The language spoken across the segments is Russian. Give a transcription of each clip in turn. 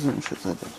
Üzüm şu zaten.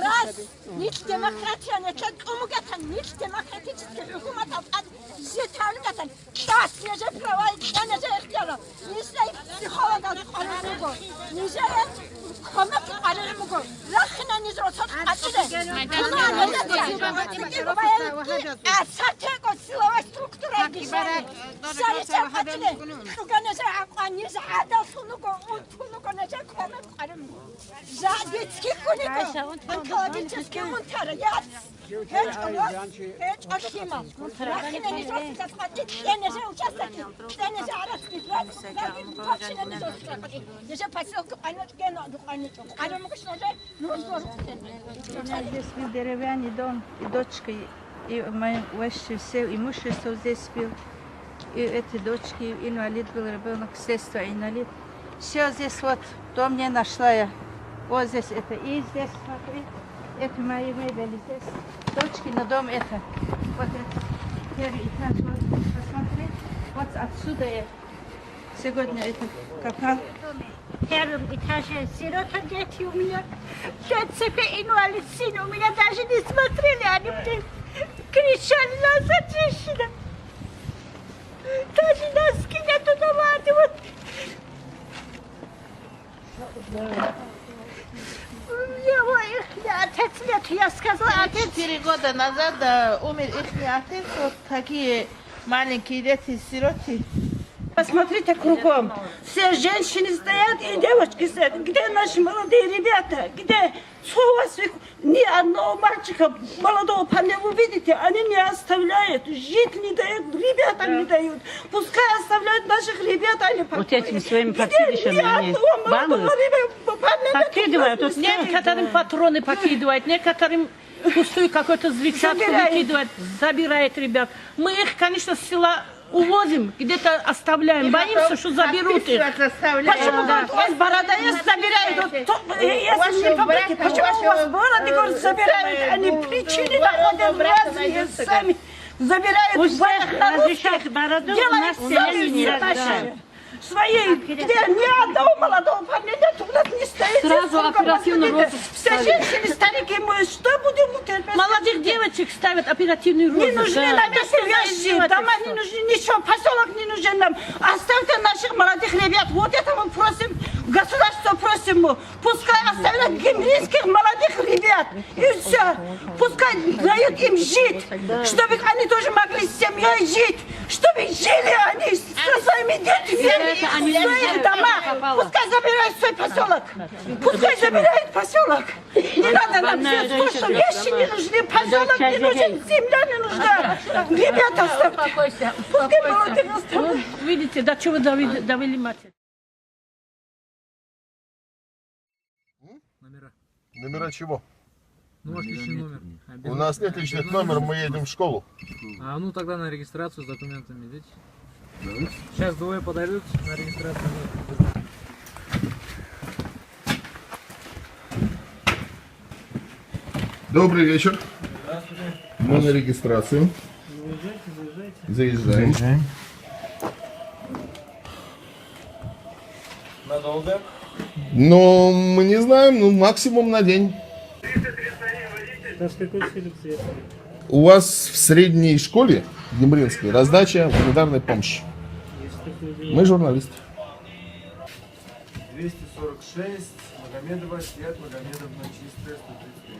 Раз, nic demokracja, nic demokratyczny hükümet yeterli şahsiye prava nece ihtiyara nice psikologa alımı nice komik alımı rahına nice otot açıda buna nece asate ko silava struktura gizli sarıca açıda şuga nece akanize adasunu ko utunu ko nece komik alımı zadetki konika antologический монтар я Hiç akşama. Rakine nice otot я не же участки, я не же арабский флаг, я вообще не же участки. Я же поселок, они могут что же, ну Здесь был деревянный дом, и дочка, и мой все имущество здесь был. И эти дочки, инвалид был ребенок, средства инвалид. Все здесь вот, дом не нашла я. Вот здесь это, и здесь, смотри, это мои мебели здесь. Дочки на дом это. Вот это. Первый этаж, вот, посмотри. Вот отсюда я сегодня это копал. Первым этаже сирота дети у меня. Принципе, инвалид сын у меня даже не смотрели, они мне кричали на женщина. Даже носки нету дома, вот. Отец нет, я сказала, отец. 4 года назад умер их отец, вот такие маленькие дети, сироты. Посмотрите кругом. Все женщины стоят и девочки стоят. Где наши молодые ребята? Где ни одного мальчика молодого парня вы видите? Они не оставляют. Жить не дают, ребятам не дают. Пускай оставляют наших ребят, они Вот этими своими подкидышами они балуют. Подкидывают. Вот некоторым патроны подкидывают, некоторым пустую какую-то взрывчатку выкидывают, забирает ребят. Мы их, конечно, с села увозим, где-то оставляем. Боимся, что заберут их. Почему у вас борода есть, забирают? Если не побрите, почему у вас бороды, говорят, забирают? Они причины находят разные сами. Забирают разрешают бороду, у нас в селе не разрешают. Свои, где ни одного молодого парня нет, у нас не стоит. Сразу оперативную роту. Все женщины, старики, мы что будем терпеть? Молодых девочек ставят оперативную роту. Не нужны нам эти вещи, дома не нужны, ничего, поселок не нужен нам. Оставьте наших молодых ребят, вот это мы просим, государство просим мы. Пускай оставят гимрийских молодых ребят, и все. Пускай дают им жить, чтобы они тоже могли с семьей жить, чтобы жили они со своими детьми. Своих домах. Пускай забирают свой поселок. Пускай забирают поселок. Не надо нам все скучно. Вещи не нужны, поселок не нужен, земля не нужна. Ребята, оставьте. Пускай молодых оставят. Видите, до чего довели матерь. Номера чего? Ну, ваш личный номер. У нас нет личных номеров, мы едем в школу. А ну тогда на регистрацию с документами идите. Сейчас двое подойдут на регистрацию. Добрый вечер. Здравствуйте. Мы на регистрацию. Заезжайте. Заезжаем. Но мы не знаем, ну максимум на день. У вас в средней школе гимринской раздача гуманитарной помощи. Мы журналисты. 246, Магомедова, Свет, Магомедовна, чистая, 133.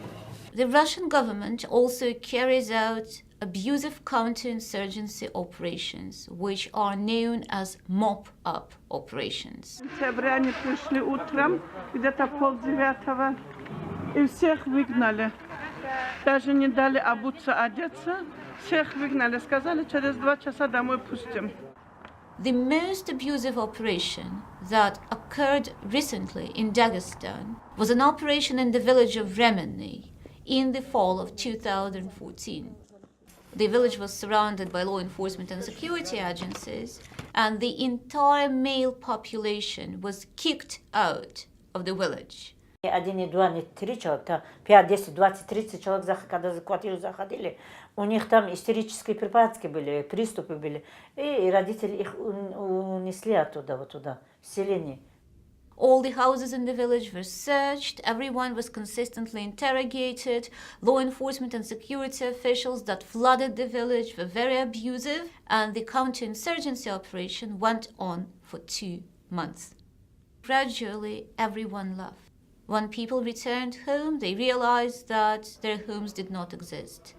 The Russian government also carries out abusive counterinsurgency operations, which are known as mop-up operations. Они пришли утром, где-то 8:30, и всех выгнали. Даже не дали обуться, одеться. Всех выгнали. Сказали, через 2 часа домой пустим. The most abusive operation that occurred recently in Dagestan was an operation in the village of Remeny in the fall of 2014. The village was surrounded by law enforcement and security agencies, and the entire male population was kicked out of the village. 1, 2, 3 человека, 5, 10, 20, 30 человек, когда за квартиру заходили, у них там истерические припадки были, приступы были, и родители их унесли оттуда, вот туда, в селение. All the houses in the village were searched, everyone was consistently interrogated, law enforcement and security officials that flooded the village were very abusive, and the counterinsurgency operation went on for 2 months. Gradually, everyone left. When people returned home, they realized that their homes did not exist.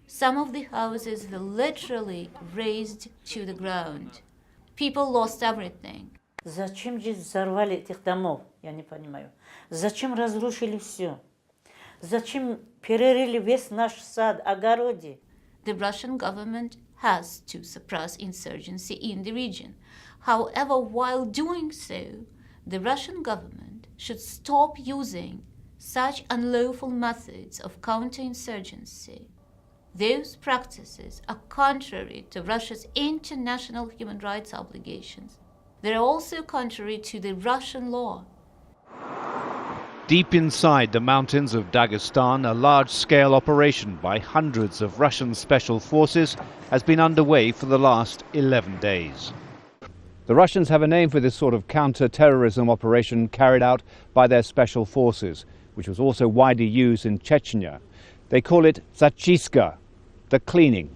Some of the houses were literally razed to the ground. People lost everything. Зачем же взорвали этих домов? Я не понимаю. Зачем разрушили все? Зачем перерыли весь наш сад, огороды? The Russian government has to suppress insurgency in the region. However, while doing so, the Russian government should stop using such unlawful methods of counterinsurgency. Those practices are contrary to Russia's international human rights obligations. They are also contrary to the Russian law. Deep inside the mountains of Dagestan, a large-scale operation by hundreds of Russian special forces has been underway for the last 11 days. The Russians have a name for this sort of counter-terrorism operation carried out by their special forces, which was also widely used in Chechnya. They call it Zachiska, the cleaning.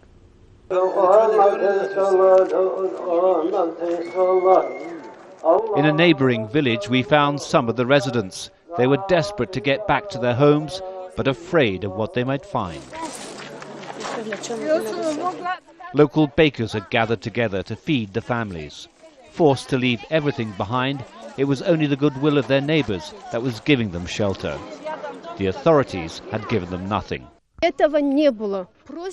In a neighbouring village, we found some of the residents. They were desperate to get back to their homes, but afraid of what they might find. Local bakers had gathered together to feed the families. Forced to leave everything behind, it was only the goodwill of their neighbours that was giving them shelter. The authorities had given them nothing.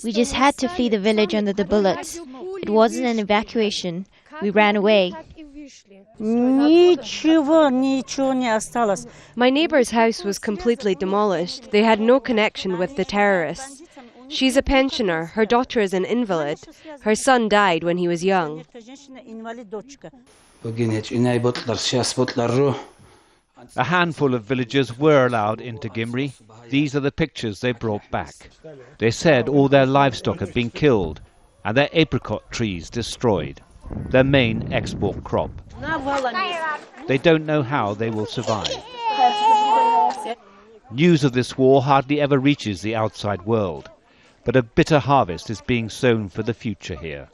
We just had to flee the village under the bullets. It wasn't an evacuation. We ran away. My neighbour's house was completely demolished. They had no connection with the terrorists. She's a pensioner, her daughter is an invalid. Her son died when he was young. A handful of villagers were allowed into Gimrı. These are the pictures they brought back. They said all their livestock had been killed and their apricot trees destroyed, their main export crop. They don't know how they will survive. News of this war hardly ever reaches the outside world, but a bitter harvest is being sown for the future here.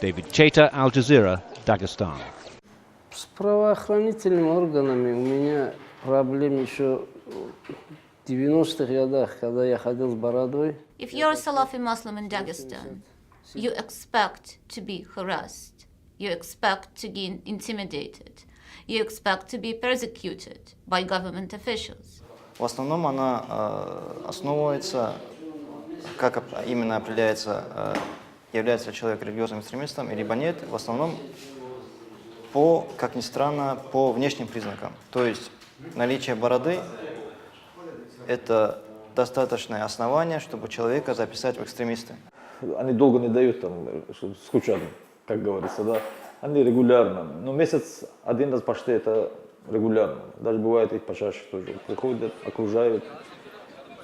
David Chater, Al Jazeera, Dagestan. С правоохранительными органами у меня проблем еще в 90-х годах, когда я ходил с бородой. If you're a Salafi Muslim in Dagestan, you expect to be harassed, you expect to be intimidated, you expect to be persecuted by government officials. В основном она основывается, как именно определяется, является человек религиозным экстремистом, либо нет, в основном по, как ни странно, по внешним признакам. То есть наличие бороды – это достаточное основание, чтобы человека записать в экстремисты. Они долго не дают, там, скучат, как говорится, да. Они регулярно, но месяц один раз почти это регулярно. Даже бывает их почаще тоже. Приходят, окружают,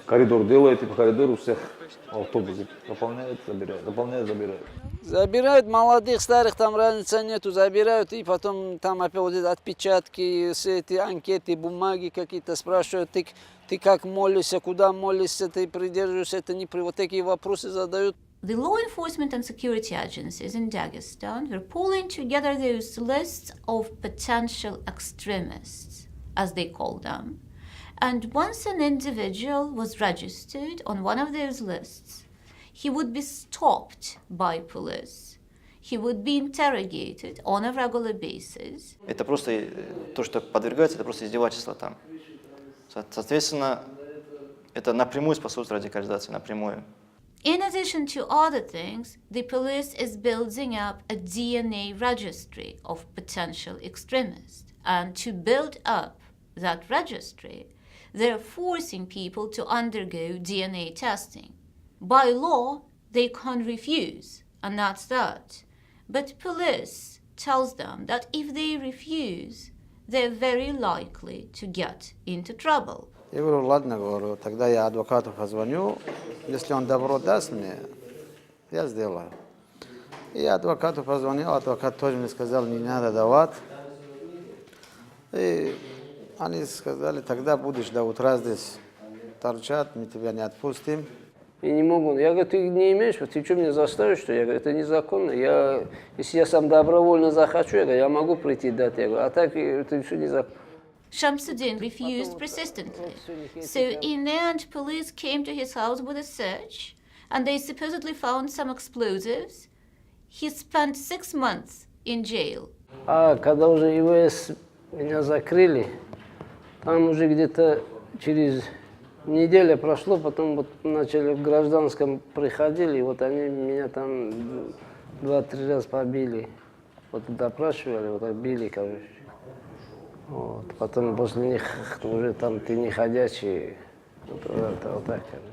коридор делают, и по коридору всех автобусы заполняют, забирают, заполняют, забирают. Забирают молодых, старых, там разницы нету, забирают, и потом там опять вот эти отпечатки, все эти анкеты, бумаги какие-то спрашивают, ты как молишься, куда молишься, ты придерживаешься, это не... Вот такие вопросы задают. The law enforcement and security agencies in Dagestan were pulling together those lists of potential extremists, as they call them. And once an individual was registered on one of those lists, he would be stopped by police. He would be interrogated on a regular basis. Это просто то, что подвергается, это просто издевательство там. Соответственно, это напрямую способствует радикализации, напрямую. In addition to other things, the police is building up a DNA registry of potential extremists. And to build up that registry, they're forcing people to undergo DNA testing. By law, they can't refuse, and that's that. But police tells them that if they refuse, they're very likely to get into trouble. Я говорю, ладно, говорю, тогда я адвокату позвоню, если он добро даст мне, я сделаю. И я адвокату позвонил, адвокат тоже мне сказал, не надо давать. И они сказали, тогда будешь до утра здесь торчать, мы тебя не отпустим. И не могу. Я говорю, ты не имеешь, ты что меня заставишь, что? Я говорю, это незаконно. Если я сам добровольно захочу, я говорю, я могу прийти дать. Я говорю, а так это все незаконно. Shamsuddin refused persistently. So in the end, police came to his house with a search, and they supposedly found some explosives. He spent 6 months in jail. А когда уже ИВС меня закрыли, там уже где-то через неделю прошло, потом вот начали в гражданском приходили, и вот они меня там 2-3 раза побили. Вот допрашивали, вот так били, короче. Вот. Потом после них уже там ты не ходячий, вот так, короче.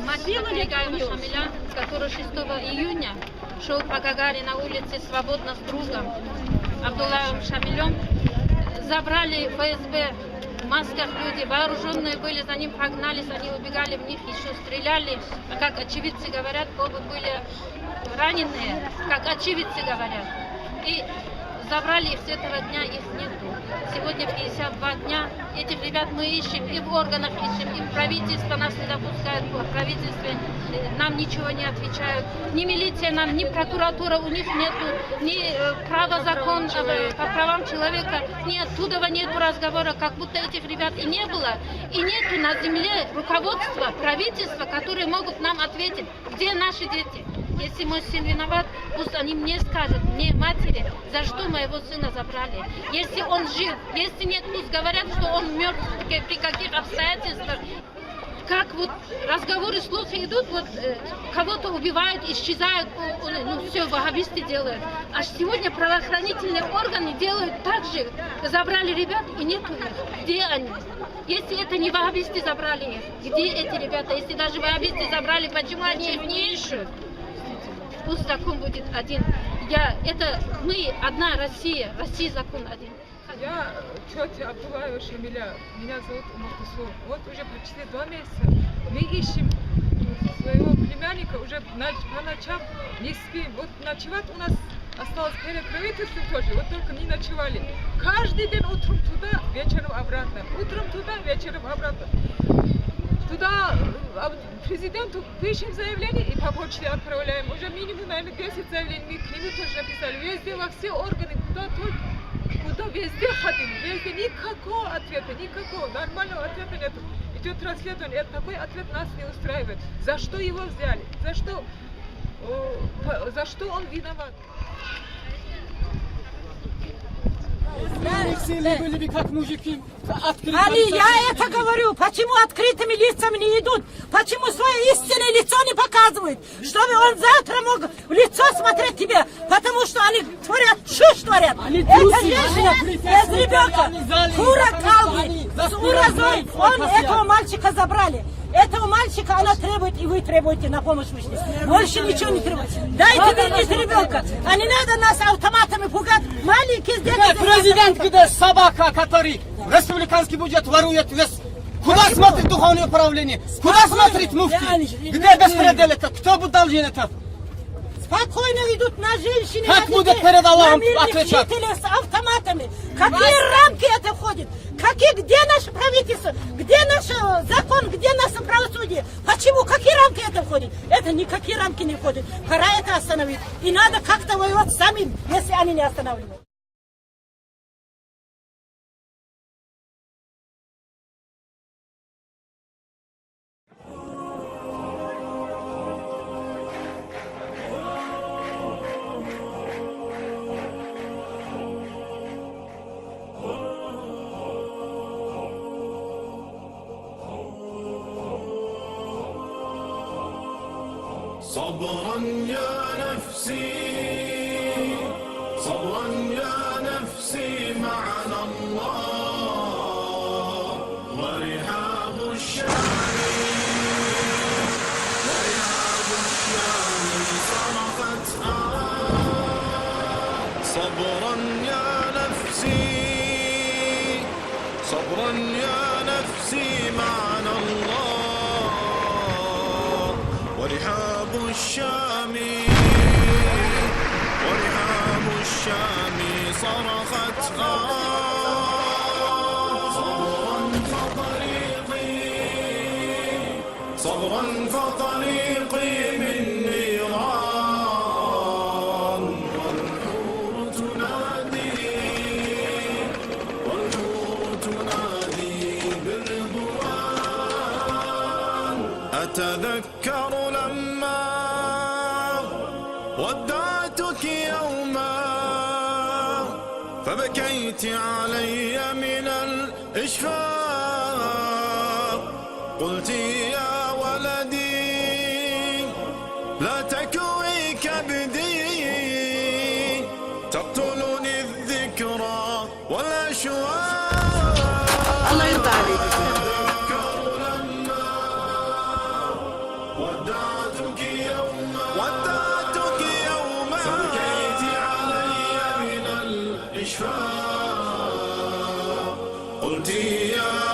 Мотива Şeyh Şamilin, который 6 июня шел по Гагаре на улице свободно с другом Абдуллаем Шамилем, забрали ФСБ в масках люди, вооруженные были, за ним погнались, они убегали, в них еще стреляли, а как очевидцы говорят, оба были раненые, как очевидцы говорят. И забрали их с этого дня, их нету. Сегодня 52 дня этих ребят мы ищем, и в органах ищем, и в правительство нас не допускают, в правительстве нам ничего не отвечают. Ни милиция нам, ни прокуратура, у них нету, ни права закон по правам человека, ни оттуда нету разговора, как будто этих ребят и не было. И нету на земле руководства, правительства, которые могут нам ответить, где наши дети. Если мой сын виноват, пусть они мне скажут, мне, матери, за что моего сына забрали. Если он жив, если нет, пусть говорят, что он мертв, при каких обстоятельствах. Как вот разговоры слухи идут, вот кого-то убивают, исчезают, ну все, ваххабисты делают. А сегодня правоохранительные органы делают так же. Забрали ребят и нету их. Где они? Если это не ваххабисты забрали их, где эти ребята? Если даже ваххабисты забрали, почему они их не ищут? Пусть закон будет один. Это мы, одна Россия, Россия закон один. Я тетя Абдуллаева Шамиля, меня зовут Умартусу. Вот уже почти 2 месяца мы ищем своего племянника, уже по ночам не спим. Вот ночевать у нас осталось перед правительством тоже, вот только не ночевали. Каждый день утром туда, вечером обратно. Утром туда, вечером обратно. Туда президенту пишем заявление и по почте отправляем. Уже минимум, наверное, 10 заявлений мы к нему тоже написали. Везде, во все органы, куда везде ходим. Везде никакого ответа, никакого нормального ответа нет. Идет расследование, такой ответ нас не устраивает. За что его взяли? За что он виноват? Али, я это говорю, почему открытыми лицами не идут, почему свое истинное лицо не показывают, чтобы он завтра мог в лицо смотреть тебе, потому что они творят, чушь творят. Это женщина без ребенка, Хура Калги, с уразой, этого мальчика забрали. Этого мальчика она требует, и вы требуете на помощь вышли. Больше ничего не требует. Дайте верните ребенка. А не надо нас автоматами пугать. Маленький здесь. Президент, где собака, который республиканский бюджет ворует весь. Куда смотрит духовное управление? Куда смотрит муфти? Где беспредел это? Кто будет должен это? Спокойно идут на женщин, как будет перед Аллахом отвечать? С автоматами. Какие рамки это входит? Где наше правительство? Где наш закон? Где наше правосудие? Почему? Какие рамки это входит? Это никакие рамки не входят. Пора это остановить. И надо как-то воевать самим, если они не останавливают. صبرا يا نفسي صبرا يا نفسي معنا الله ورحاب الشام صرخت صبرا يا نفسي صبرا يا نفسي معنا الله ورحاب الشام صرخت صبرا فطريقي من نيران والحور تنادي بالرضوان أتذكر لما ودعتك يوما فبكيت علي من الإشفاق قلت يا ولدي لا تكوي كبدي تقتلني الذكرى والأشواق الله يرضى عليك. ودعتك يوما فبكيت علي من الإشفاق قلت يا